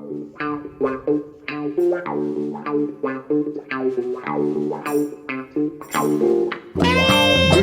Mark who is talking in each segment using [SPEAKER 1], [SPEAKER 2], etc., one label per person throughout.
[SPEAKER 1] Good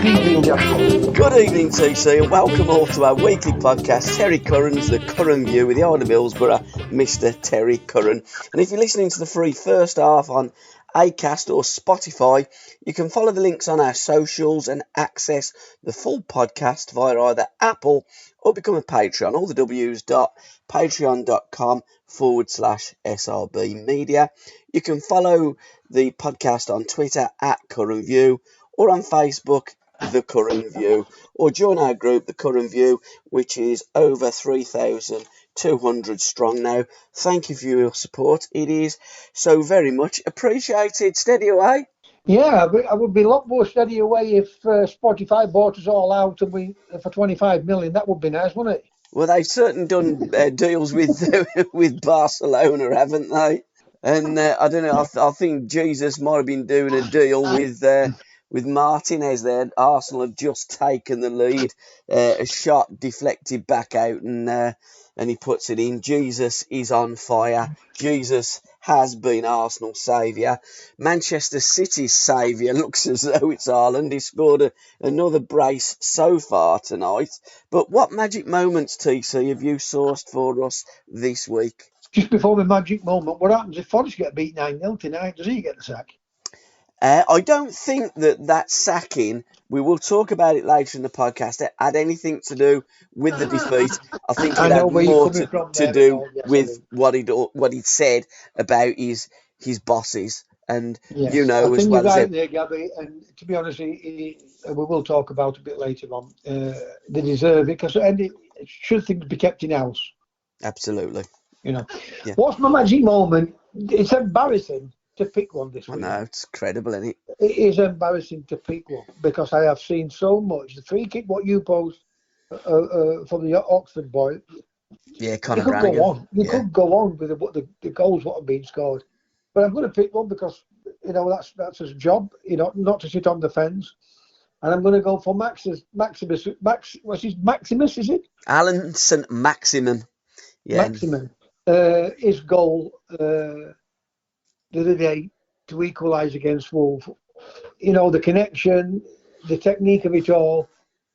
[SPEAKER 1] evening, gentlemen.
[SPEAKER 2] Good evening, TC, and welcome all to our weekly podcast, Terry Currans, the Curran View, with the Isle of Hillsborough, Mr. Terry Curran. And if you're listening to the free first half on Acast or Spotify, you can follow the links on our socials and access the full podcast via either Apple or become a Patreon. All the w's.patreon.com/SRBmedia. You can follow the podcast on Twitter at Curran View or on Facebook, The Curran View, or join our group, The Curran View, which is over 3,200 strong now. Thank you for your support. It is so very much appreciated. Steady away.
[SPEAKER 1] Yeah, I would be a lot more steady away if Spotify bought us all out and we for 25 million. That would be nice, wouldn't it?
[SPEAKER 2] Well, they've certainly done deals with with Barcelona, haven't they? And I don't know. I think Jesus might have been doing a deal with Martinez there. Arsenal have just taken the lead. A shot deflected back out, and he puts it in. Jesus is on fire. Jesus has been Arsenal's saviour. Manchester City's saviour looks as though it's Haaland. He scored another brace so far tonight. But what magic moments, TC, have you sourced for us this week?
[SPEAKER 1] Just before the magic moment, what happens if Forrest get beat 9-0 tonight? Does he get the sack?
[SPEAKER 2] I don't think that sacking, we will talk about it later in the podcast, it had anything to do with the defeat. I think it had more to do with what he'd said about his bosses. And
[SPEAKER 1] yes,
[SPEAKER 2] you know,
[SPEAKER 1] I think
[SPEAKER 2] as well
[SPEAKER 1] you're right
[SPEAKER 2] as
[SPEAKER 1] there, Gabby. And to be honest, we will talk about a bit later on. They deserve it because should things be kept in house?
[SPEAKER 2] Absolutely.
[SPEAKER 1] You know,
[SPEAKER 2] Yeah.
[SPEAKER 1] What's my magic moment? It's embarrassing to pick one this week.
[SPEAKER 2] I know, it's credible, isn't it?
[SPEAKER 1] It is embarrassing to pick one because I have seen so much. The free kick, what you post from the Oxford boy.
[SPEAKER 2] Yeah,
[SPEAKER 1] You
[SPEAKER 2] Conor
[SPEAKER 1] could
[SPEAKER 2] Brannigan.
[SPEAKER 1] go on. You could go on with the goals what have been scored. But I'm going to pick one because that's his job. Not to sit on the fence. And I'm going to go for Maximus. What's his Maximus? Is it?
[SPEAKER 2] Alan St. Maximin. Yeah.
[SPEAKER 1] Maximin. His goal the other day to equalise against Wolves. The connection, the technique of it all,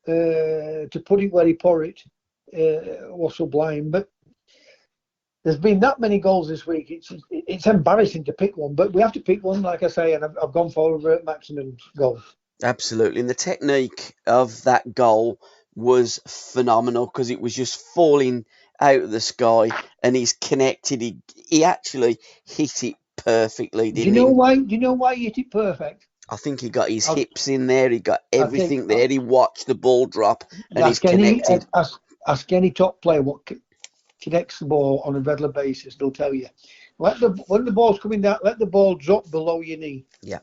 [SPEAKER 1] to put it where he put it, was sublime. But there's been that many goals this week. It's embarrassing to pick one, but we have to pick one, like I say, and I've gone for Maximin's goal. Absolutely.
[SPEAKER 2] And the technique of that goal was phenomenal because it was just falling out of the sky and he's connected. He actually hit it perfectly, didn't he?
[SPEAKER 1] Do you know why he hit it perfect?
[SPEAKER 2] I think he got his hips in there. He got everything there. He watched the ball drop and he's connected.
[SPEAKER 1] Ask any top player what connects the ball on a regular basis. They'll tell you. When the ball's coming down, let the ball drop below your knee.
[SPEAKER 2] Yeah.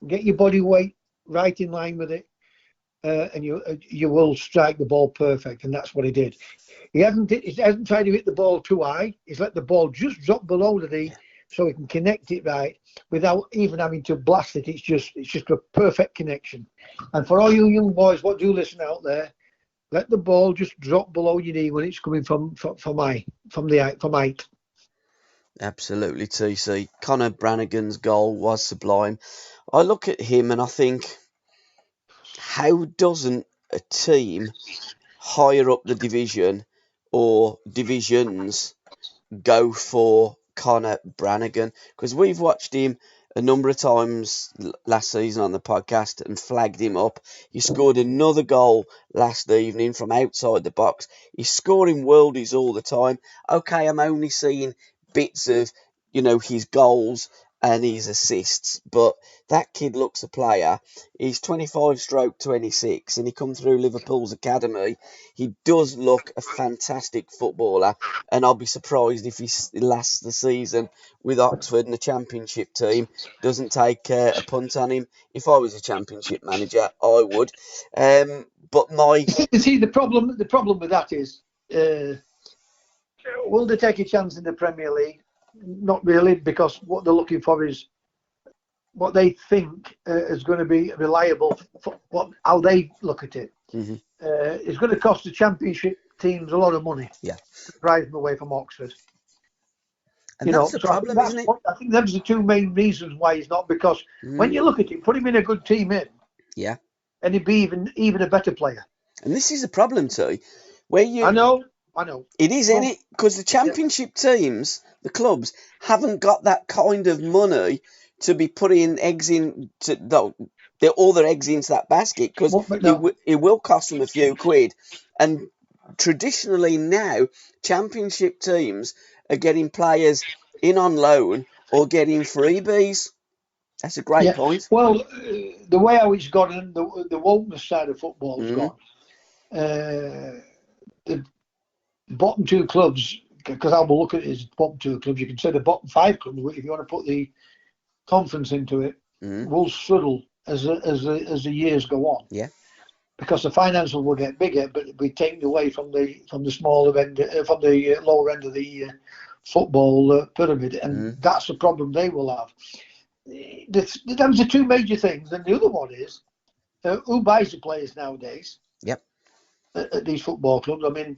[SPEAKER 1] Get your body weight right in line with it, and you will strike the ball perfect. And that's what he did. He hasn't tried to hit the ball too high. He's let the ball just drop below the knee, so he can connect it right without even having to blast it. It's just a perfect connection. And for all you young boys, what do listen out there, let the ball just drop below your knee when it's coming from height.
[SPEAKER 2] Absolutely, TC. Conor Brannigan's goal was sublime. I look at him and I think, how doesn't a team higher up the division or divisions go for Conor Brannigan? Because we've watched him a number of times last season on the podcast and flagged him up. He scored another goal last evening from outside the box. He's scoring worldies all the time. Okay, I'm only seeing bits of, his goals and his assists, but that kid looks a player. He's 25/26 and he come through Liverpool's academy. He does look a fantastic footballer, and I'll be surprised if he lasts the season with Oxford and the championship team, doesn't take a punt on him. If I was a championship manager, I would. But
[SPEAKER 1] the problem with that is, will they take a chance in the Premier League? Not really, because what they're looking for is what they think is going to be reliable for how they look at it.
[SPEAKER 2] Mm-hmm.
[SPEAKER 1] It's going to cost the championship teams a lot of money.
[SPEAKER 2] Yeah,
[SPEAKER 1] to drive them away from Oxford.
[SPEAKER 2] And that's the
[SPEAKER 1] So I think
[SPEAKER 2] problem, isn't it?
[SPEAKER 1] I think those are the two main reasons why he's not. Because when you look at it, put him in a good team
[SPEAKER 2] Yeah.
[SPEAKER 1] and he'd be even a better player.
[SPEAKER 2] And this is the problem too, where
[SPEAKER 1] I
[SPEAKER 2] you
[SPEAKER 1] know.
[SPEAKER 2] it is, isn't it? Because the championship teams, the clubs, haven't got that kind of money to be putting eggs in all their eggs into that basket, because it will cost them a few quid. And traditionally now, championship teams are getting players in on loan or getting freebies. That's a great point.
[SPEAKER 1] Well, the way how it's gone and the wokeness side of football's gone. The bottom two clubs, because I will look at it as bottom two clubs, you can say the bottom five clubs, if you want to put the conference into it, will struggle as the years go on.
[SPEAKER 2] Yeah.
[SPEAKER 1] Because the financial will get bigger, but it'll be taken away from the smaller end, from the lower end of the football pyramid, and that's the problem they will have. Those are two major things, and the other one is who buys the players nowadays.
[SPEAKER 2] Yep.
[SPEAKER 1] At these football clubs, I mean,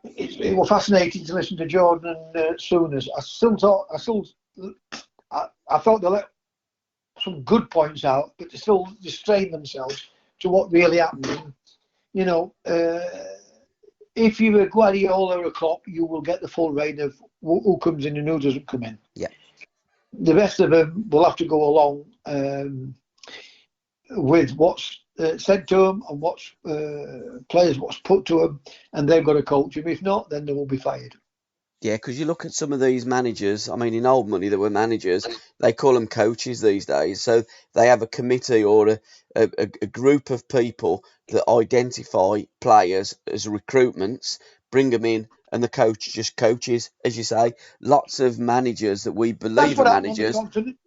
[SPEAKER 1] it was fascinating to listen to Jordan and Sooners. I thought they let some good points out, but they still restrain themselves to what really happened. If you're a Guardiola or a Klopp, you will get the full reign of who comes in and who doesn't come in.
[SPEAKER 2] Yeah.
[SPEAKER 1] The rest of them will have to go along with what's said to them and what's put to them, and they've got to coach them. If not, then they will be fired.
[SPEAKER 2] Yeah, because you look at some of these managers, I mean, in old money, there were managers, they call them coaches these days. So they have a committee or a group of people that identify players as recruitments, bring them in, and the coach just coaches, as you say. Lots of managers that we believe are managers.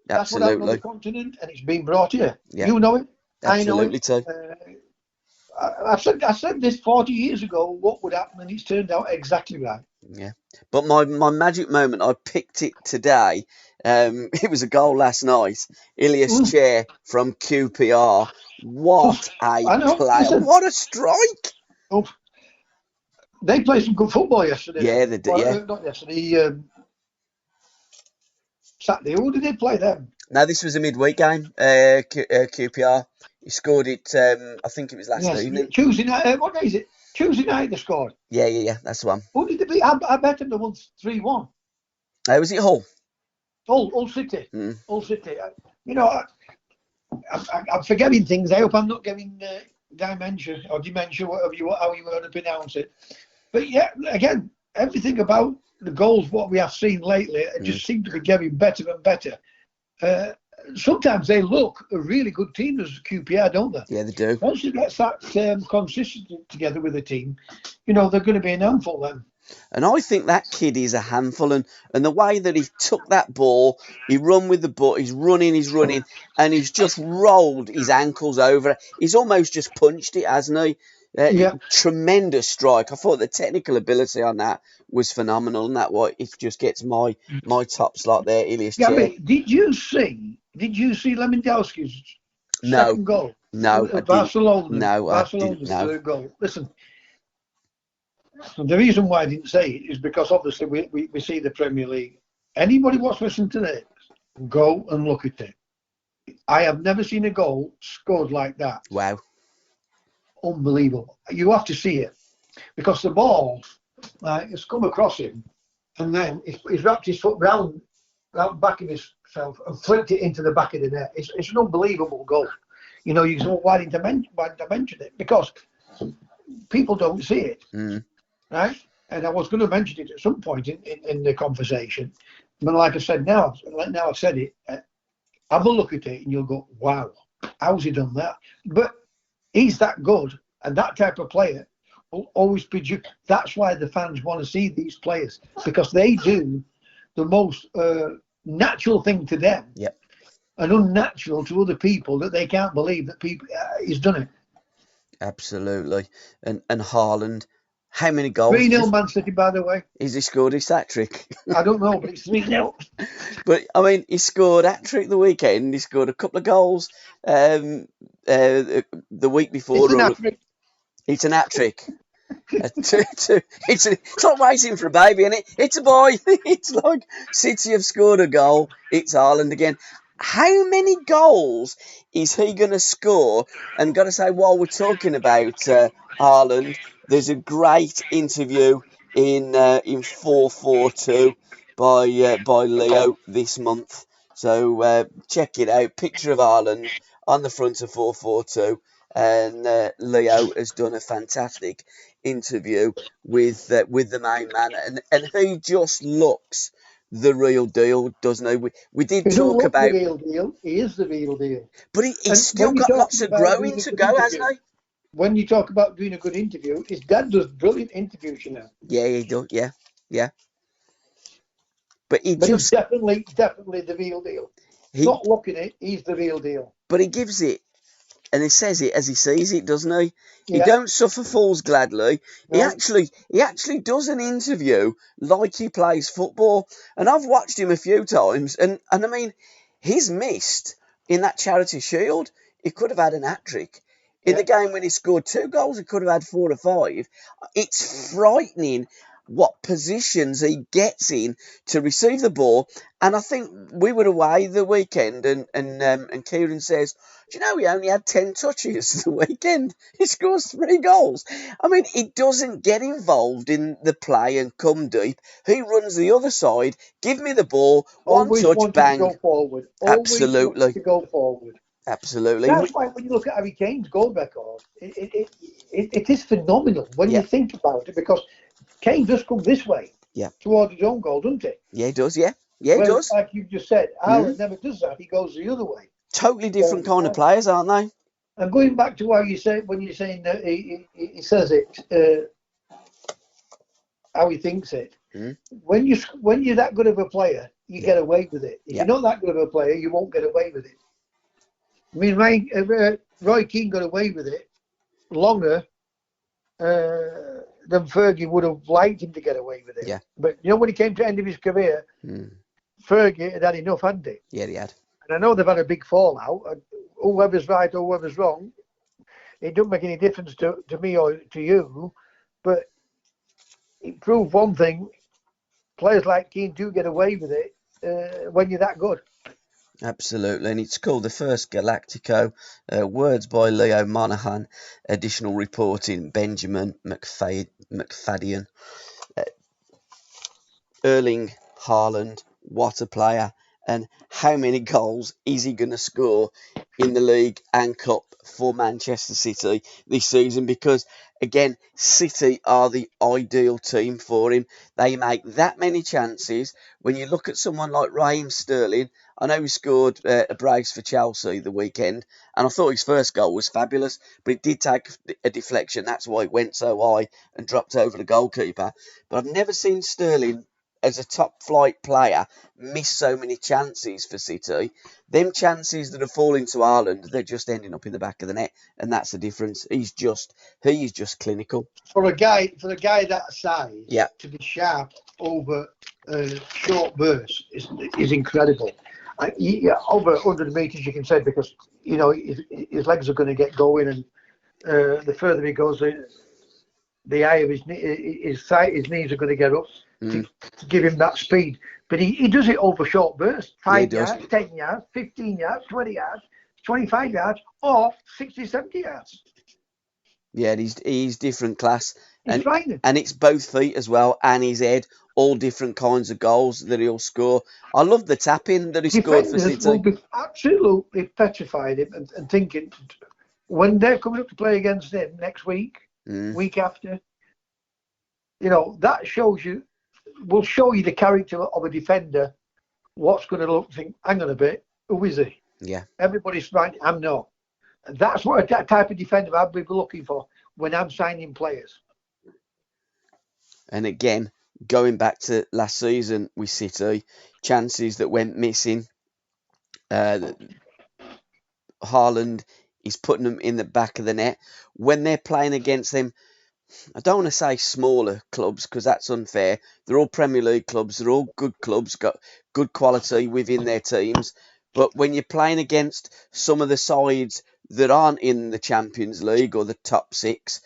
[SPEAKER 1] That's what happened on the continent, and it's been brought here.
[SPEAKER 2] Yeah.
[SPEAKER 1] You know it.
[SPEAKER 2] Absolutely,
[SPEAKER 1] I know it. I said this 40 years ago, what would happen, and it's turned out exactly right.
[SPEAKER 2] Yeah. But my magic moment, I picked it today. It was a goal last night. Ilias Chair from QPR. What a player. Listen, what a strike.
[SPEAKER 1] Oh, they played some good football yesterday.
[SPEAKER 2] Yeah, they did. Yeah.
[SPEAKER 1] Not yesterday. Saturday. Who did they play them?
[SPEAKER 2] No, this was a midweek game. QPR. He scored it, I think it was last evening.
[SPEAKER 1] Tuesday night. What day is it? Tuesday night they scored.
[SPEAKER 2] Yeah. That's the one.
[SPEAKER 1] Who did they beat? I bet them they won 3-1.
[SPEAKER 2] Was it Hull?
[SPEAKER 1] Hull City. Hull City. I'm forgetting things. I hope I'm not getting dementia, whatever how you want to pronounce it. But yeah, again, everything about the goals, what we have seen lately, it just seems to be getting better and better. Sometimes they look a really good team as QPR, don't they?
[SPEAKER 2] Yeah, they do.
[SPEAKER 1] Once you get that consistency together with the team, they're going to be an handful then.
[SPEAKER 2] And I think that kid is a handful, and the way that he took that ball, he run with the ball, he's running, and he's just rolled his ankles over it. He's almost just punched it, hasn't he? Tremendous strike. I thought the technical ability on that was phenomenal, and that why it just gets my top slot there, Ilias Chair.
[SPEAKER 1] I mean, did you see Lewandowski's second goal?
[SPEAKER 2] No,
[SPEAKER 1] Barcelona's third goal. Listen, the reason why I didn't say it is because obviously we see the Premier League. Anybody wants to listen to this, go and look at it. I have never seen a goal scored like that.
[SPEAKER 2] Wow.
[SPEAKER 1] Unbelievable. You have to see it. Because the ball, it's come across him, and then he's wrapped his foot round back of himself and flicked it into the back of the net. It's an unbelievable goal. You say, why didn't I mention it? Because people don't see it. Right? And I was going to mention it at some point in the conversation. But like I said, now I've said it, have a look at it and you'll go, wow, how's he done that? But he's that good, and that type of player will always be. That's why the fans want to see these players, because they do the most natural thing to them, and unnatural to other people, that they can't believe that he's done it.
[SPEAKER 2] Absolutely. And Haaland, how many goals?
[SPEAKER 1] 3-0 Man City, by the way.
[SPEAKER 2] Has he scored his hat-trick?
[SPEAKER 1] I don't know, but it's 3-0.
[SPEAKER 2] But, I mean, he scored hat-trick the weekend. He scored a couple of goals the week before.
[SPEAKER 1] It's an hat-trick.
[SPEAKER 2] It's an hat-trick. It's like waiting for a baby, isn't it? It's a boy. It's like City have scored a goal. It's Haaland again. How many goals is he going to score? And got to say, while we're talking about Haaland, there's a great interview in 442 by Leo this month. So check it out. Picture of Haaland on the front of 442, and Leo has done a fantastic interview with the main man, and he just looks the real deal, doesn't he? We did
[SPEAKER 1] He don't
[SPEAKER 2] talk
[SPEAKER 1] look the
[SPEAKER 2] about,
[SPEAKER 1] real deal. He is the real deal.
[SPEAKER 2] but he's
[SPEAKER 1] And
[SPEAKER 2] still
[SPEAKER 1] when you're
[SPEAKER 2] got lots
[SPEAKER 1] talking
[SPEAKER 2] of
[SPEAKER 1] about
[SPEAKER 2] growing
[SPEAKER 1] doing a
[SPEAKER 2] to
[SPEAKER 1] good
[SPEAKER 2] go,
[SPEAKER 1] interview,
[SPEAKER 2] hasn't
[SPEAKER 1] when you talk about doing a good interview, his dad does brilliant interviews, you know.
[SPEAKER 2] he? Yeah, he does. Yeah, yeah. But he
[SPEAKER 1] But he's
[SPEAKER 2] just
[SPEAKER 1] definitely the real deal.
[SPEAKER 2] he,
[SPEAKER 1] Not looking it, he's the real deal.
[SPEAKER 2] but he gives it. And he says it as he sees it, doesn't he? He
[SPEAKER 1] Yeah,
[SPEAKER 2] don't suffer fools gladly.
[SPEAKER 1] no.
[SPEAKER 2] He actually does an interview like he plays football. And I've watched him a few times, and I mean, he's missed in that Charity Shield. He could have had an hat trick. In
[SPEAKER 1] Yeah.
[SPEAKER 2] the game when he scored 2 goals, he could have had 4 or 5. It's frightening what positions he gets in to receive the ball. And I think we were away the weekend, and Kieran says, "Do you know he only had 10 touches the weekend? He scores 3 goals." I mean, he doesn't get involved in the play and come deep. He runs the other side. Give me the ball, one
[SPEAKER 1] Always
[SPEAKER 2] touch,
[SPEAKER 1] wanting to
[SPEAKER 2] bang.
[SPEAKER 1] go forward. Always wanting
[SPEAKER 2] Absolutely,
[SPEAKER 1] to go forward.
[SPEAKER 2] absolutely.
[SPEAKER 1] That's why when you look at Harry Kane's goal record, it is phenomenal when you
[SPEAKER 2] Yeah,
[SPEAKER 1] think about it, because Kane does come this way
[SPEAKER 2] yeah,
[SPEAKER 1] towards his own goal, doesn't he?
[SPEAKER 2] yeah. He does. Yeah, yeah. He
[SPEAKER 1] Whereas,
[SPEAKER 2] does.
[SPEAKER 1] like you just said,
[SPEAKER 2] Mm.
[SPEAKER 1] Haaland never does that. He goes the other way
[SPEAKER 2] Totally
[SPEAKER 1] all
[SPEAKER 2] different
[SPEAKER 1] the
[SPEAKER 2] kind of
[SPEAKER 1] time.
[SPEAKER 2] players, aren't they?
[SPEAKER 1] And going back to what you say when you're saying that he says it, how he thinks it.
[SPEAKER 2] Mm.
[SPEAKER 1] When you're that good of a player, you
[SPEAKER 2] Yeah,
[SPEAKER 1] get away with it. If
[SPEAKER 2] yeah.
[SPEAKER 1] you're not that good of a player, you won't get away with it. I mean, Roy Keane got away with it longer than Fergie would have liked him to get away with it.
[SPEAKER 2] Yeah.
[SPEAKER 1] But you know, when he came to the end of his career,
[SPEAKER 2] Mm.
[SPEAKER 1] Fergie had enough, hadn't he?
[SPEAKER 2] Yeah, he had.
[SPEAKER 1] And I know they've had a big fallout. And whoever's right or whoever's wrong, it doesn't make any difference to me or to you. But it proved one thing: players like Keane do get away with it when you're that good.
[SPEAKER 2] Absolutely, and it's called the first Galactico. Words by Leo Monahan. Additional reporting Benjamin McFadden. Erling Haaland, what a player, and how many goals is he going to score in the league and cup for Manchester City this season? Because again, City are the ideal team for him. They make that many chances. When you look at someone like Raheem Sterling, I know he scored a brace for Chelsea the weekend, and I thought his first goal was fabulous, but it did take a deflection. That's why it went so high and dropped over the goalkeeper. But I've never seen Sterling as a top flight player miss so many chances for City. Them chances that are falling to Haaland, they're just ending up in the back of the net, and that's the difference. He is just clinical.
[SPEAKER 1] For a guy that size,
[SPEAKER 2] Yeah,
[SPEAKER 1] to be sharp over short bursts is incredible. Over 100 meters, you can say, because you know his legs are going to get going, and the further he goes, the higher his knees are going to get up
[SPEAKER 2] mm.
[SPEAKER 1] to give him that speed. But he does it over short bursts:
[SPEAKER 2] Yeah, he
[SPEAKER 1] 5
[SPEAKER 2] does.
[SPEAKER 1] yards, 10 yards, 15 yards, 20 yards, 25 yards, or 60, 70 yards.
[SPEAKER 2] Yeah, he's different class,
[SPEAKER 1] He's frightening.
[SPEAKER 2] and it's both feet as well, and his head, all different kinds of goals that he'll score. I love the tapping that he scored for
[SPEAKER 1] Defenders will
[SPEAKER 2] City.
[SPEAKER 1] be absolutely petrified him and thinking, when they're coming up to play against him next week,
[SPEAKER 2] Mm.
[SPEAKER 1] week after, you know, that will show you the character of a defender. What's going to look, think, hang on a bit, who is he?
[SPEAKER 2] Yeah.
[SPEAKER 1] Everybody's right, I'm not. That's what a type of defender I'd be looking for when I'm signing players.
[SPEAKER 2] And again, going back to last season with City, chances that went missing. Haaland is putting them in the back of the net. When they're playing against them, I don't want to say smaller clubs because that's unfair. They're all Premier League clubs. They're all good clubs, got good quality within their teams. But when you're playing against some of the sides that aren't in the Champions League or the top 6,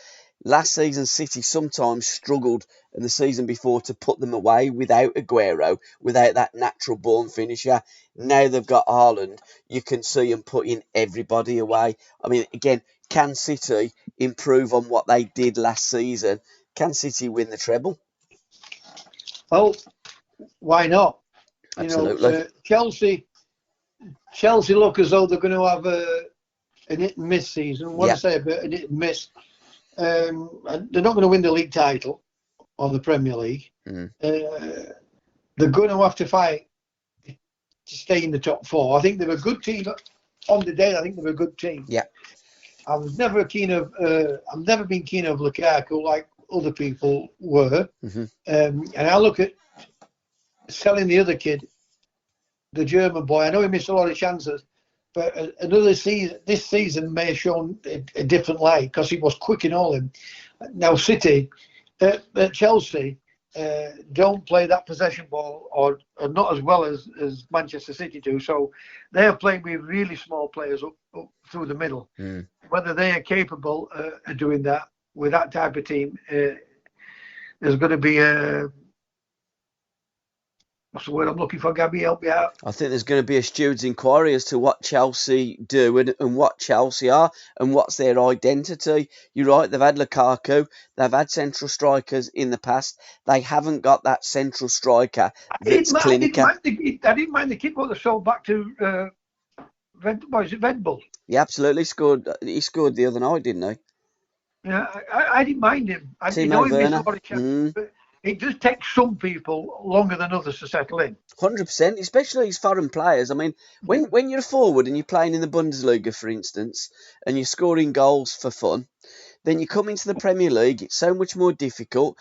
[SPEAKER 2] Last season, City sometimes struggled in the season before to put them away without Aguero, without that natural born finisher. Now they've got Haaland. You can see them putting everybody away. I mean, again, can City improve on what they did last season? Can City win the treble?
[SPEAKER 1] Well, why not? You know,
[SPEAKER 2] Absolutely.
[SPEAKER 1] Chelsea look as though they're going to have an hit and miss season. When I
[SPEAKER 2] Yeah.
[SPEAKER 1] say a bit an hit and miss, and they're not going to win the league title or the Premier League.
[SPEAKER 2] Mm.
[SPEAKER 1] They're going to have to fight to stay in the top four. I think they're a good team. On the day, I think they're a good team.
[SPEAKER 2] Yeah.
[SPEAKER 1] I've never been keen of Lukaku like other people were.
[SPEAKER 2] Mm-hmm.
[SPEAKER 1] And I look at selling the other kid, the German boy. I know he missed a lot of chances, but another season, this season may have shown a different light because he was quick in all him. Now City, Chelsea, don't play that possession ball or not as well as Manchester City do. So they're playing with really small players up through the middle.
[SPEAKER 2] Mm.
[SPEAKER 1] Whether they are capable of doing that with that type of team, there's going to be a... What's the word I'm looking for, Gabby? Help me out.
[SPEAKER 2] I think there's going to be a steward's inquiry as to what Chelsea do and what Chelsea are and what's their identity. You're right, they've had Lukaku, they've had central strikers in the past. They haven't got that central striker that's clinical.
[SPEAKER 1] I didn't mind the kick what they sold back to Red Bull.
[SPEAKER 2] Yeah, absolutely. He scored the other night, didn't he?
[SPEAKER 1] Yeah, I didn't mind him.
[SPEAKER 2] Timo
[SPEAKER 1] He missed a
[SPEAKER 2] Werner.
[SPEAKER 1] lot of chances, but it does take some people longer than others to settle in.
[SPEAKER 2] 100%, especially as foreign players. I mean, when you're a forward and you're playing in the Bundesliga, for instance, and you're scoring goals for fun, then you come into the Premier League, it's so much more difficult.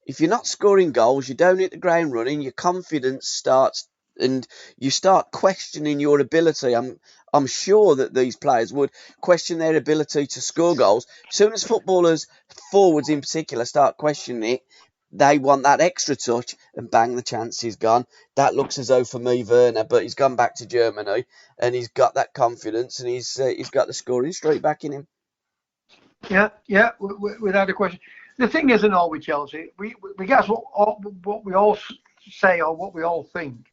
[SPEAKER 2] If you're not scoring goals, you don't hit the ground running, your confidence starts and you start questioning your ability. I'm sure that these players would question their ability to score goals. As soon as footballers, forwards in particular, start questioning it, they want that extra touch, and bang, the chance is gone. That looks as though for me, Werner, but he's gone back to Germany, and he's got that confidence, and he's got the scoring streak back in him.
[SPEAKER 1] Yeah, without a question. The thing isn't all with Chelsea. We guess what we all say or what we all think.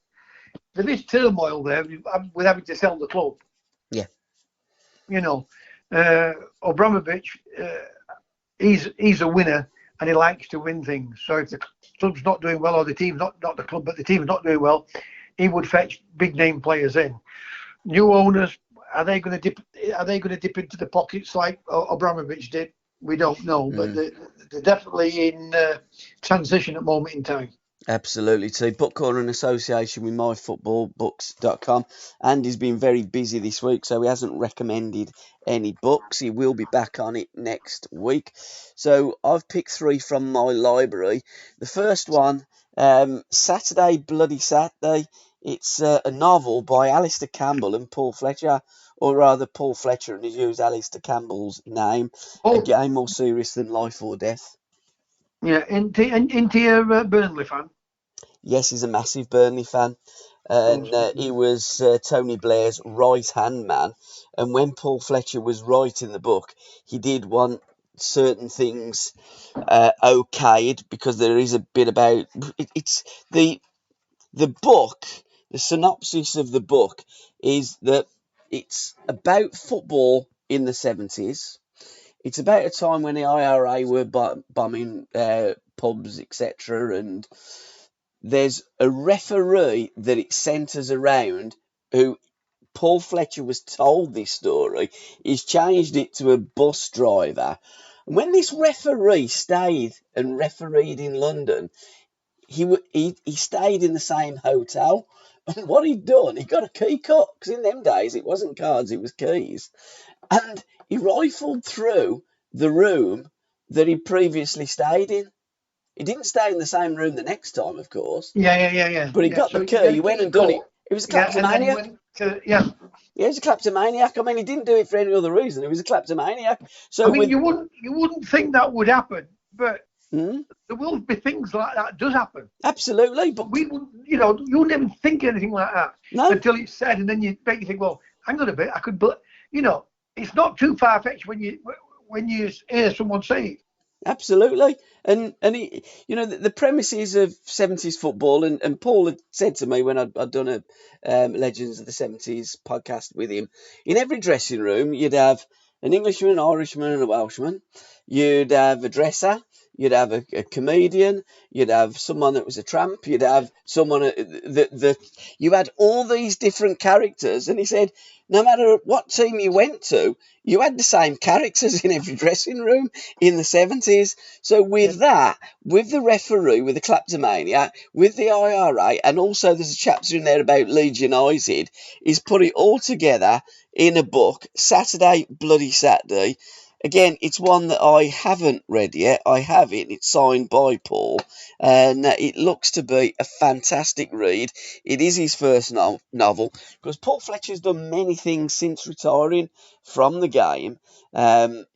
[SPEAKER 1] There is turmoil there with having to sell the club.
[SPEAKER 2] Yeah.
[SPEAKER 1] You know, Abramovich, he's a winner and he likes to win things. So if the club's not doing well, or the team's not the club, but the team's not doing well, he would fetch big name players in. New owners, are they going to dip into the pockets like Abramovich did? We don't know, but they're definitely in transition at the moment in time.
[SPEAKER 2] Absolutely. So book corner in association with myfootballbooks.com. Andy's been very busy this week, so he hasn't recommended any books. He will be back on it next week. So I've picked 3 from my library. The first one, Saturday Bloody Saturday. It's a novel by Alistair Campbell and Paul Fletcher, or rather Paul Fletcher, and he's used Alistair Campbell's name. A game more serious than life or death.
[SPEAKER 1] Yeah, into your Burnley fan?
[SPEAKER 2] Yes, he's a massive Burnley fan. And he was Tony Blair's right-hand man. And when Paul Fletcher was writing the book, he did want certain things okayed, because there is a bit about... It's the book, the synopsis of the book is that it's about football in the 70s. It's about a time when the IRA were bombing pubs, etc. And there's a referee that it centres around who Paul Fletcher was told this story. He's changed it to a bus driver. And when this referee stayed and refereed in London, he stayed in the same hotel. And what he'd done, he got a key cut, because in them days it wasn't cards, it was keys. And he rifled through the room that he previously stayed in. He didn't stay in the same room the next time, of course.
[SPEAKER 1] Yeah.
[SPEAKER 2] But he got the key. He went and done it. He was a kleptomaniac.
[SPEAKER 1] Yeah,
[SPEAKER 2] he was a kleptomaniac. I mean, he didn't do it for any other reason. He was a kleptomaniac. So
[SPEAKER 1] I mean, you wouldn't think that would happen, but
[SPEAKER 2] there
[SPEAKER 1] will be things like that does happen.
[SPEAKER 2] Absolutely, but
[SPEAKER 1] we wouldn't, you never think anything like that until it's said, and then you think, well, hang on a bit, I could, it's not too far fetched when you hear someone say it.
[SPEAKER 2] Absolutely. And he, the premises of 70s football, and Paul had said to me when I'd done a Legends of the 70s podcast with him, in every dressing room you'd have an Englishman, an Irishman, and a Welshman. You'd have a dresser. You'd have a comedian. You'd have someone that was a tramp. You'd have someone that you had all these different characters. And he said, no matter what team you went to, you had the same characters in every dressing room in the 70s. So
[SPEAKER 1] Yeah.
[SPEAKER 2] with that, with the referee, with the kleptomaniac, with the IRA, and also there's a chapter in there about Leeds United, he's put it all together in a book, Saturday Bloody Saturday. Again, it's one that I haven't read yet. I have it. It's signed by Paul, and it looks to be a fantastic read. It is his first novel, because Paul Fletcher's done many things since retiring from the game.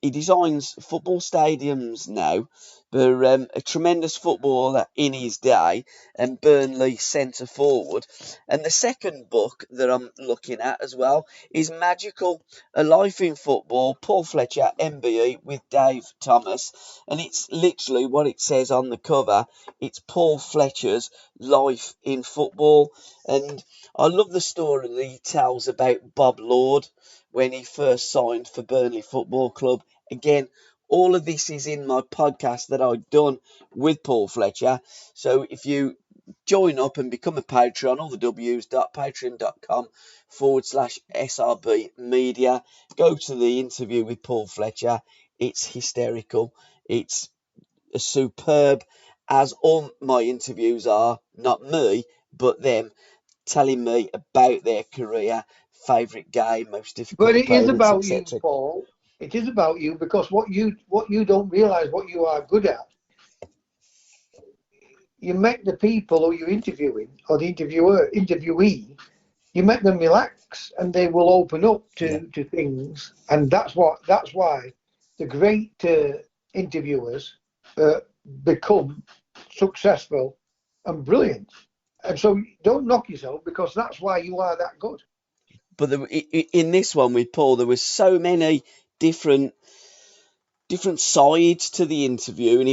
[SPEAKER 2] He designs football stadiums now. But a tremendous footballer in his day, and Burnley centre forward. And the second book that I'm looking at as well is Magical: A Life in Football, Paul Fletcher, MBE, with Dave Thomas. And it's literally what it says on the cover. It's Paul Fletcher's life in football. And I love the story that he tells about Bob Lord when he first signed for Burnley Football Club. Again, all of this is in my podcast that I've done with Paul Fletcher. So if you join up and become a Patreon, all the w's.patreon.com/SRBmedia, go to the interview with Paul Fletcher. It's hysterical. It's superb, as all my interviews are, not me, but them telling me about their career, favourite game, most difficult
[SPEAKER 1] But it is
[SPEAKER 2] opponents,
[SPEAKER 1] about you,
[SPEAKER 2] etc.
[SPEAKER 1] Paul. It is about you because what you don't realise what you are good at. You make the people who you're interviewing or the interviewee, you make them relax and they will open up
[SPEAKER 2] Yeah.
[SPEAKER 1] to things, and that's why the great interviewers uh, become successful and brilliant. And so don't knock yourself because that's why you are that good.
[SPEAKER 2] But in this one with Paul, there was so many different sides to the interview, and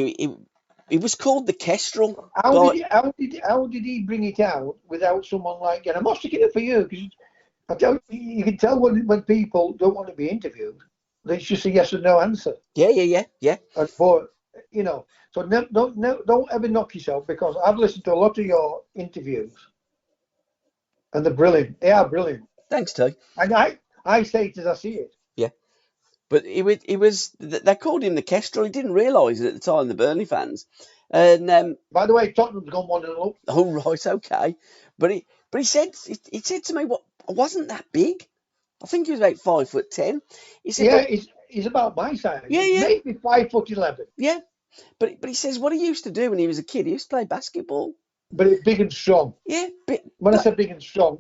[SPEAKER 2] it was called the Kestrel.
[SPEAKER 1] How did
[SPEAKER 2] But
[SPEAKER 1] he, how did he bring it out without someone like? And I'm not sticking it for you because I tell you can tell when people don't want to be interviewed. It's just a yes or no answer.
[SPEAKER 2] yeah.
[SPEAKER 1] And but so don't ever knock yourself because I've listened to a lot of your interviews and they're brilliant. They are brilliant,
[SPEAKER 2] Thanks, T.
[SPEAKER 1] and I say it as I see it.
[SPEAKER 2] Yeah. But they called him the Kestrel. He didn't realise it at the time, the Burnley fans. And
[SPEAKER 1] By the way, Tottenham's gone 1-0.
[SPEAKER 2] oh right, okay. But he said to me, what, I wasn't that big. I think he was about 5'10". He said,
[SPEAKER 1] Yeah,
[SPEAKER 2] but
[SPEAKER 1] he's about my size.
[SPEAKER 2] yeah,
[SPEAKER 1] He's
[SPEAKER 2] yeah,
[SPEAKER 1] maybe 5'11",
[SPEAKER 2] yeah. But he says what he used to do when he was a kid. He used to play basketball.
[SPEAKER 1] but he's big and strong.
[SPEAKER 2] Yeah,
[SPEAKER 1] When I say big and strong,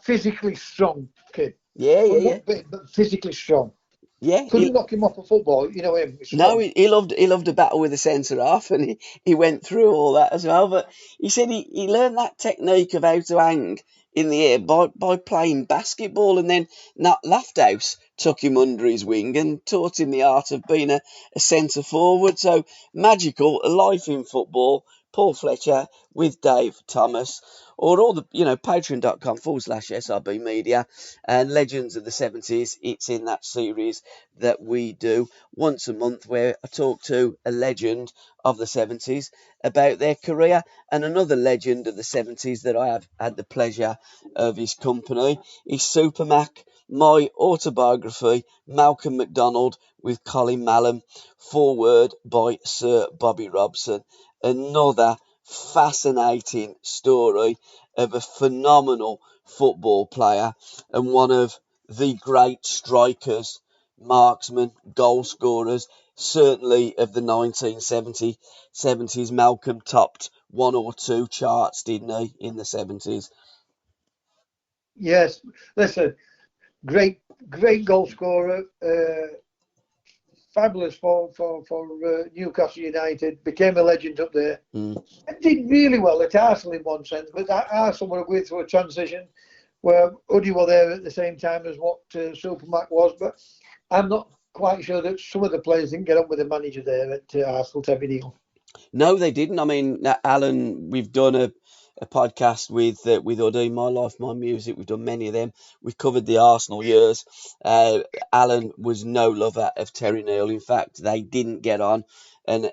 [SPEAKER 1] physically strong kid. Well,
[SPEAKER 2] yeah.
[SPEAKER 1] not big, but physically strong.
[SPEAKER 2] Yeah,
[SPEAKER 1] Couldn't knock him off a football. You know him. He's
[SPEAKER 2] no,
[SPEAKER 1] strong.
[SPEAKER 2] he loved a battle with the centre half, and he went through all that as well. But he said he learned that technique of how to hang in the air by playing basketball, and then Nat Lofthouse took him under his wing and taught him the art of being a centre forward. So Magical: A Life in Football, Paul Fletcher with Dave Thomas, or all the patreon.com/SRB Media, and Legends of the 70s. It's in that series that we do once a month, where I talk to a legend of the 70s about their career, and another legend of the 70s that I have had the pleasure of his company is Supermac, my autobiography, Malcolm MacDonald with Colin Mallam, foreword by Sir Bobby Robson. Another fascinating story of a phenomenal football player and one of the great strikers, marksmen, goal scorers, certainly of the 1970s. Malcolm topped one or two charts, didn't he, in the 70s?
[SPEAKER 1] Yes. Listen, great goal scorer. Fabulous for Newcastle United. Became a legend up there.
[SPEAKER 2] Mm.
[SPEAKER 1] And did really well at Arsenal in one sense, but Arsenal were going through a transition where Uddy were there at the same time as what Supermac was. But I'm not quite sure that some of the players didn't get on with the manager there at Arsenal, Terry Neal.
[SPEAKER 2] No, they didn't. I mean, Alan, we've done a podcast with Uddy, My Life, My Music. We've done many of them. We've covered the Arsenal years. Alan was no lover of Terry Neal. In fact, they didn't get on. And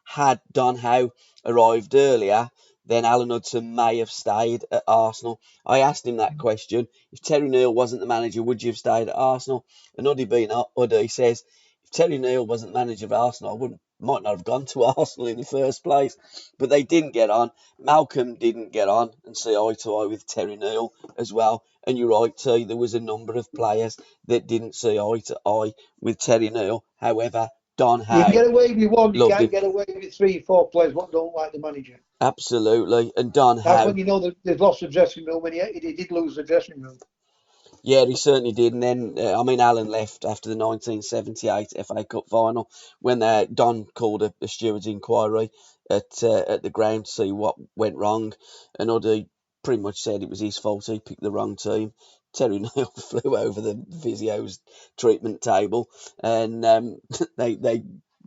[SPEAKER 2] had Don Howe arrived earlier, then Alan Hudson may have stayed at Arsenal. I asked him that question. If Terry Neal wasn't the manager, would you have stayed at Arsenal? And Uddy says, if Terry Neal wasn't manager of Arsenal, I might not have gone to Arsenal in the first place. But they didn't get on. Malcolm didn't get on and see eye to eye with Terry Neal as well. And you're right, T, there was a number of players that didn't see eye to eye with Terry Neal. However, Don
[SPEAKER 1] You can
[SPEAKER 2] Howe
[SPEAKER 1] get away with one, you
[SPEAKER 2] loved
[SPEAKER 1] can't
[SPEAKER 2] him.
[SPEAKER 1] get away with 3-4 players what don't like the manager.
[SPEAKER 2] Absolutely. And Don
[SPEAKER 1] That's
[SPEAKER 2] Howe,
[SPEAKER 1] when you know that they've lost the dressing room, when he did lose the dressing room.
[SPEAKER 2] yeah, he certainly did. And then, Alan left after the 1978 FA Cup final when Don called a steward's inquiry at the ground to see what went wrong. And Uddy pretty much said it was his fault. He picked the wrong team. Terry Neal flew over the physio's treatment table, and they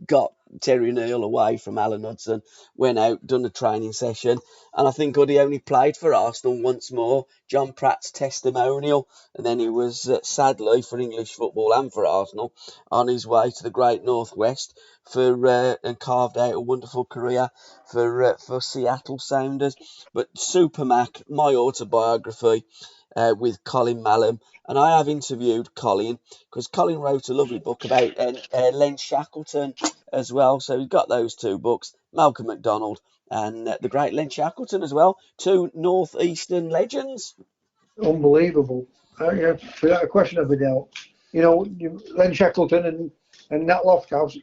[SPEAKER 2] got Terry Neal away from Alan Hudson, went out, done a training session, and I think Uddy only played for Arsenal once more. John Pratt's testimonial, and then he was sadly for English football and for Arsenal on his way to the Great Northwest and carved out a wonderful career for Seattle Sounders. But Supermac, my autobiography with Colin Mallam, and I have interviewed Colin because Colin wrote a lovely book about Len Shackleton as well. So we've got those two books, Malcolm MacDonald and the great Len Shackleton as well, two northeastern legends.
[SPEAKER 1] Unbelievable. Yeah, without a question of a doubt. You know, Len Shackleton and Nat Lofthouse,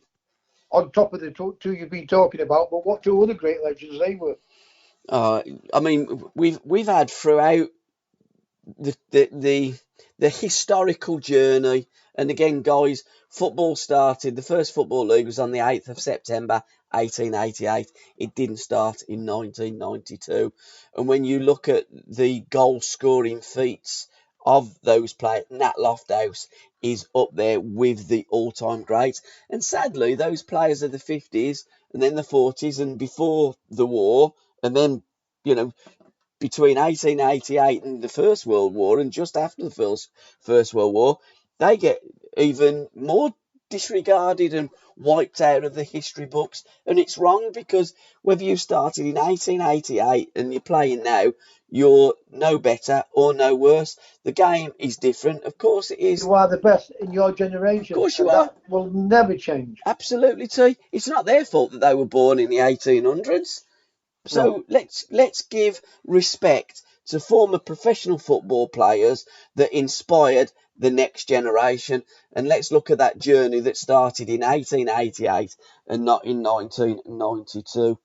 [SPEAKER 1] on top of the two you've been talking about, but what two other great legends they were.
[SPEAKER 2] I mean, we've had throughout the historical journey. And again, guys, football started. The first football league was on the 8th of September, 1888. It didn't start in 1992. And when you look at the goal scoring feats of those players, Nat Lofthouse is up there with the all-time greats. And sadly, those players of the 50s and then the 40s and before the war, and then, between 1888 and the First World War and just after the First World War, they get even more disregarded and wiped out of the history books. And it's wrong, because whether you started in 1888 and you're playing now, you're no better or no worse. The game is different. Of course it is.
[SPEAKER 1] You are the best in your generation.
[SPEAKER 2] Of course you
[SPEAKER 1] and
[SPEAKER 2] are.
[SPEAKER 1] That will never change.
[SPEAKER 2] Absolutely, T. It's not their fault that they were born in the 1800s. So let's give respect to former professional football players that inspired the next generation, and let's look at that journey that started in 1888 and not in 1992.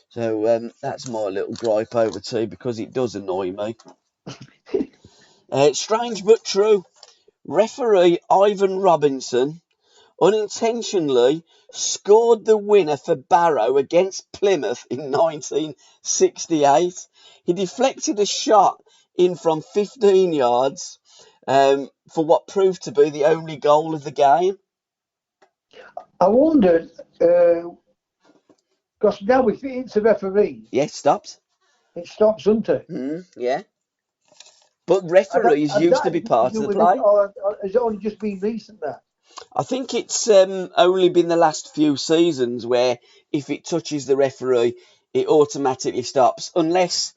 [SPEAKER 2] So that's my little gripe over tea, because it does annoy me. Strange but true. Referee Ivan Robinson unintentionally scored the winner for Barrow against Plymouth in 1968. He deflected a shot in from 15 yards for what proved to be the only goal of the game.
[SPEAKER 1] I wondered, because now if it's a referee,
[SPEAKER 2] Yeah, it stopped.
[SPEAKER 1] it stops, doesn't it?
[SPEAKER 2] Yeah. But referees used to be part of the play.
[SPEAKER 1] Or has it only just been recent that?
[SPEAKER 2] I think it's only been the last few seasons where if it touches the referee, it automatically stops. Unless,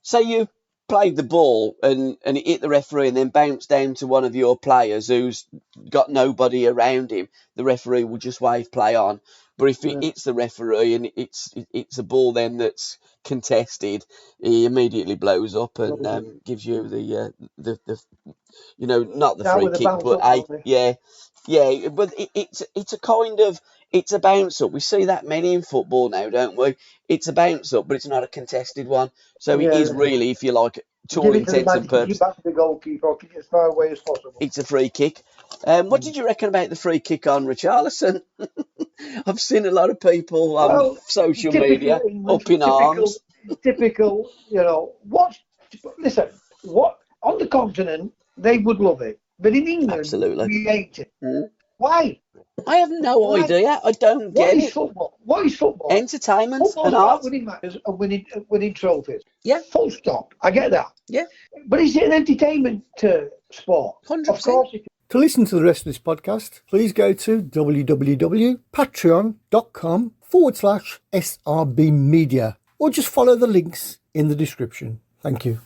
[SPEAKER 2] say you played the ball and it hit the referee and then bounced down to one of your players who's got nobody around him, the referee will just wave play on. But if it hits the referee and it's a ball then that's contested, he immediately blows up and gives you the not the free kick, but yeah, but it's a kind of, it's a bounce up. We see that many in football now, don't we? It's a bounce up, but it's not a contested one. So it is really, if you like, to all intents and purposes,
[SPEAKER 1] back to the goalkeeper, or kick as far away as possible.
[SPEAKER 2] It's a free kick. What did you reckon about the free kick on Richarlison? I've seen a lot of people on social media
[SPEAKER 1] English,
[SPEAKER 2] up in arms.
[SPEAKER 1] Typical, listen, what on the continent they would love it, but in England
[SPEAKER 2] Absolutely.
[SPEAKER 1] we hate it. Why?
[SPEAKER 2] I have no
[SPEAKER 1] Why?
[SPEAKER 2] idea. I don't
[SPEAKER 1] What
[SPEAKER 2] get
[SPEAKER 1] is
[SPEAKER 2] it.
[SPEAKER 1] football? What is football?
[SPEAKER 2] Entertainment
[SPEAKER 1] Football's
[SPEAKER 2] and
[SPEAKER 1] about
[SPEAKER 2] art.
[SPEAKER 1] winning matches and winning trophies.
[SPEAKER 2] Yeah.
[SPEAKER 1] Full stop. I get that.
[SPEAKER 2] Yeah.
[SPEAKER 1] But is it an entertainment sport?
[SPEAKER 2] 100%.
[SPEAKER 1] Of course it is.
[SPEAKER 3] To listen to the rest of this podcast, please go to www.patreon.com/SRBmedia or just follow the links in the description. Thank you.